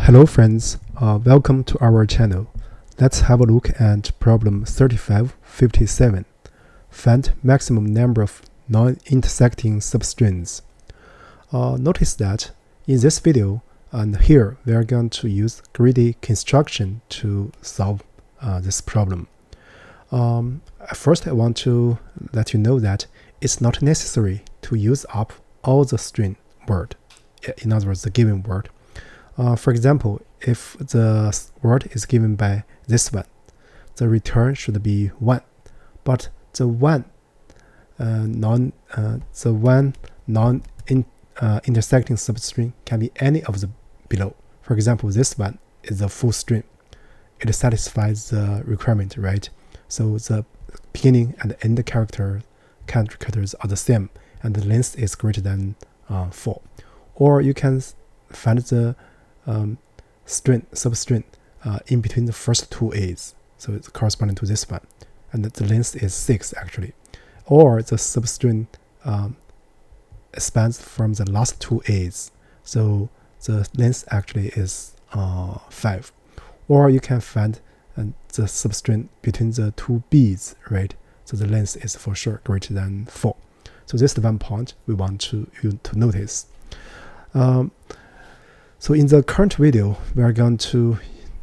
Hello friends, welcome to our channel. Let's have a look at problem 3557. Find maximum number of non-intersecting substrings. Notice that in this video and here we are going to use greedy construction to solve this problem. First I want to let you know that it's not necessary to use up all the string word, in other words the given word. For example, if the word is given by this one, the return should be 1, but the one non-intersecting substring can be any of the below. For example, this one is a full string. It satisfies the requirement, right? So the beginning and end characters are the same, and the length is greater than 4. Or you can find the substring in between the first two A's, so it's corresponding to this one, and the length is 6 actually. Or the substring spans from the last two A's, so the length actually is 5. Or you can find the substring between the two B's, right? So the length is for sure greater than 4. So this is one point we want you to notice. So in the current video, we are going to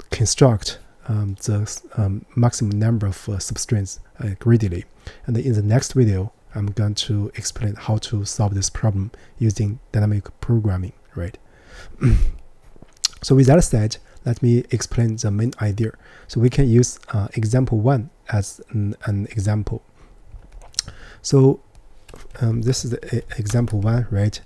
construct the maximum number of substrings greedily. And in the next video, I'm going to explain how to solve this problem using dynamic programming, right? So with that said, let me explain the main idea. So we can use example 1 as an example. So this is example 1, right?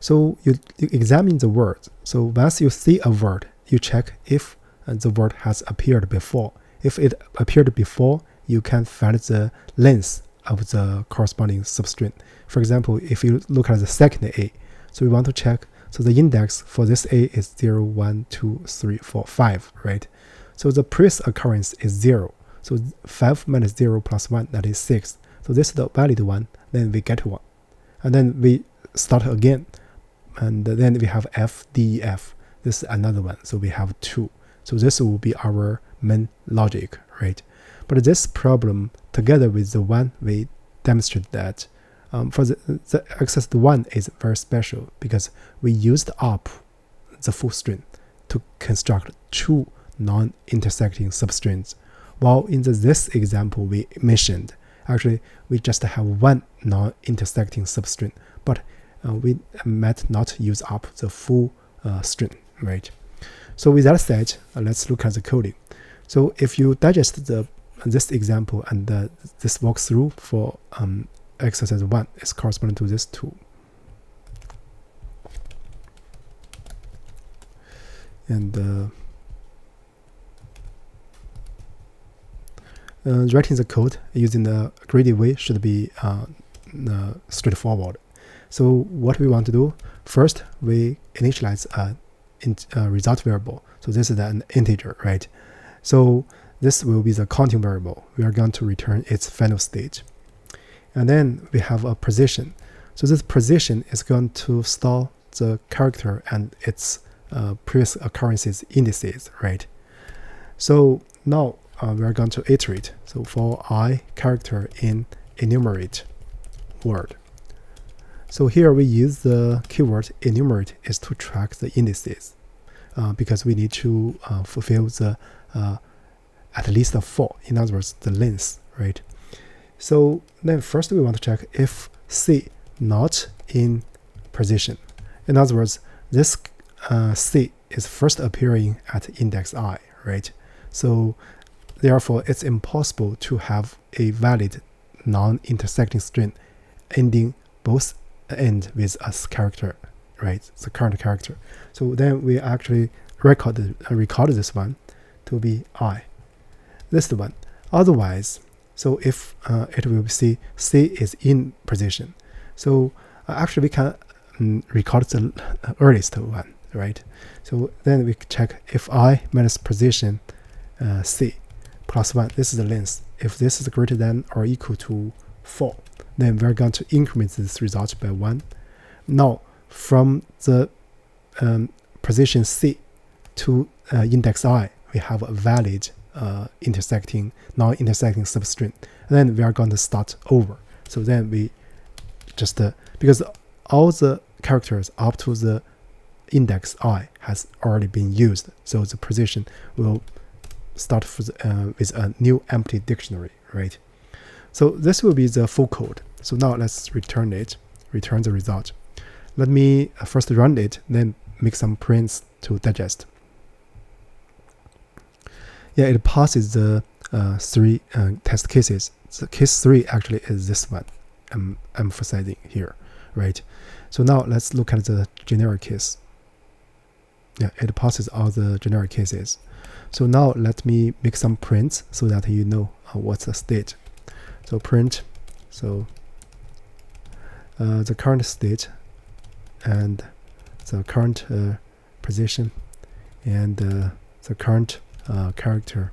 So you examine the word. So once you see a word, you check if the word has appeared before. If it appeared before, you can find the length of the corresponding substring. For example, if you look at the second A, so we want to check, so the index for this A is 0, 1, 2, 3, 4, 5, right? So the previous occurrence is 0. So 5 minus 0 plus 1, that is 6. So this is the valid one, then we get 1. And then we start again. And then we have F, D, F. This is another one, so we have 2. So this will be our main logic, right? But this problem, together with the one we demonstrated that for the access to 1 is very special because we used up the full string to construct 2 non-intersecting substrings. While in this example we mentioned, actually we just have 1 non-intersecting substring, but we might not use up the full string, right? So with that said, let's look at the coding. So if you digest this example and this walkthrough for exercise 1 is corresponding to this 2. And writing the code using the greedy way should be straightforward. So what we want to do, first we initialize a result variable. So this is an integer, right? So this will be the counting variable. We are going to return its final state. And then we have a position. So this position is going to store the character and its previous occurrences indices, right? So now we are going to iterate. So for I character in enumerate word. So here we use the keyword enumerate is to track the indices because we need to fulfill the at least 4, in other words, the length, right? So then first we want to check if C not in position. In other words, this C is first appearing at index I, right? So therefore, it's impossible to have a valid non-intersecting string ending both end with a character, right? The current character. So then we actually record this one to be I. This is the one. Otherwise, so if it will see C is in position, so actually we can record the earliest one, right? So then we check if I minus position C plus 1, this is the length. If this is greater than or equal to 4, then we're going to increment this result by 1. Now, from the position C, to index I, we have a valid non-intersecting substring. And then we are going to start over. So then we just because all the characters up to the index I has already been used, so the position will start with a new empty dictionary, right? So this will be the full code. So now let's return the result. Let me first run it, then make some prints to digest. Yeah, it passes the 3 test cases. So case 3 actually is this one I'm emphasizing here, right? So now let's look at the generic case. Yeah, it passes all the generic cases. So now let me make some prints so that you know what's the state. So print, so the current state and the current position and the current character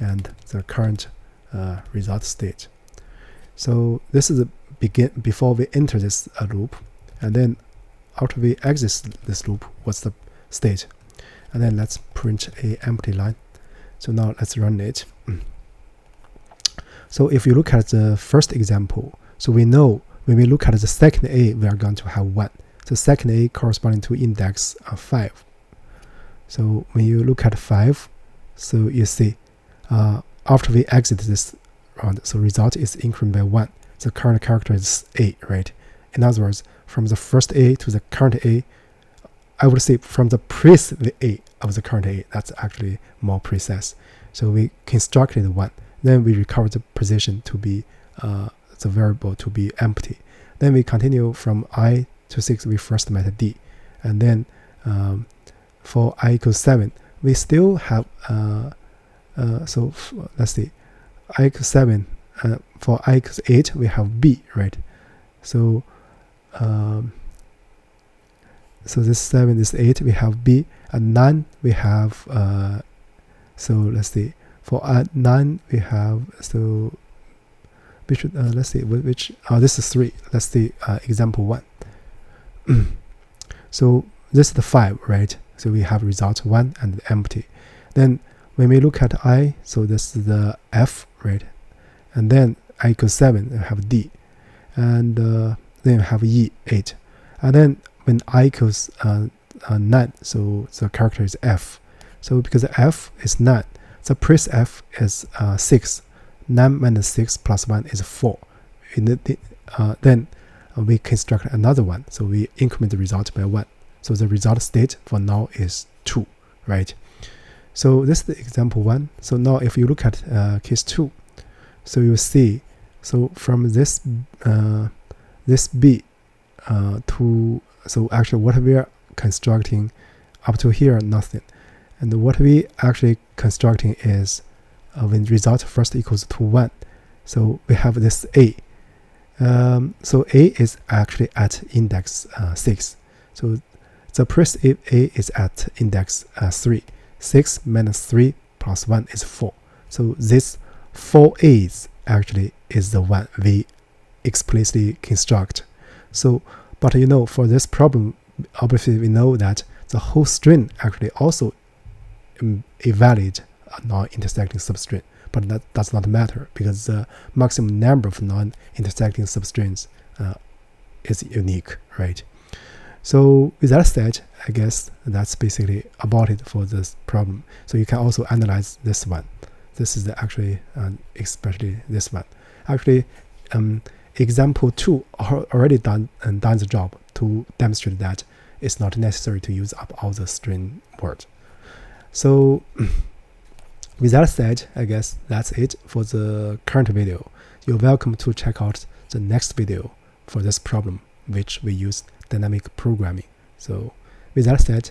and the current result state. So this is the before we enter this loop, and then after we exit this loop, what's the state? And then let's print a empty line. So now let's run it. So if you look at the first example, so we know when we look at the second A, we are going to have 1. So second A corresponding to index 5. So when you look at 5, so you see after we exit this round, so result is incremented by 1. The current character is A, right? In other words, from the first A to the current A, I would say from the previous A of the current A, that's actually more precise. So we constructed 1. Then we recover the position to be the variable to be empty. Then we continue from I to 6, we first met D. And then for I equals 7, we still have, let's see, I equals 7, for I equals 8, we have B, right? So, so this 7, this 8, we have B, and 9, we have, so let's see, for 9, we have, so, which, let's see, which, this is 3, let's see, example 1. So this is the 5, right? So we have result 1 and empty. Then when we look at I, so this is the F, right? And then I equals 7, we have D. And then we have E, 8. And then when I equals 9, so the character is F. So because F is 9, the previous F is 6. 9 minus 6 plus 1 is 4. Then we construct another one. So we increment the result by 1. So the result state for now is 2, right? So this is the example 1. So now if you look at case 2, so you see, so from this this B to, so actually what we are constructing up to here, nothing. And what we actually constructing is when result first equals to 1. So we have this A. So A is actually at index 6. So the previous A is at index 3. 6 minus 3 plus 1 is 4. So this 4 A's actually is the one we explicitly construct. So, but you know, for this problem, obviously we know that the whole string actually also a valid non-intersecting substring, but that does not matter because the maximum number of non-intersecting substrings is unique, right? So with that said, I guess that's basically about it for this problem. So you can also analyze this one. This is actually especially this one. Actually, example 2 already done the job to demonstrate that it's not necessary to use up all the string words. So with that said, I guess that's it for the current video. You're welcome to check out the next video for this problem, which we use dynamic programming. So with that said,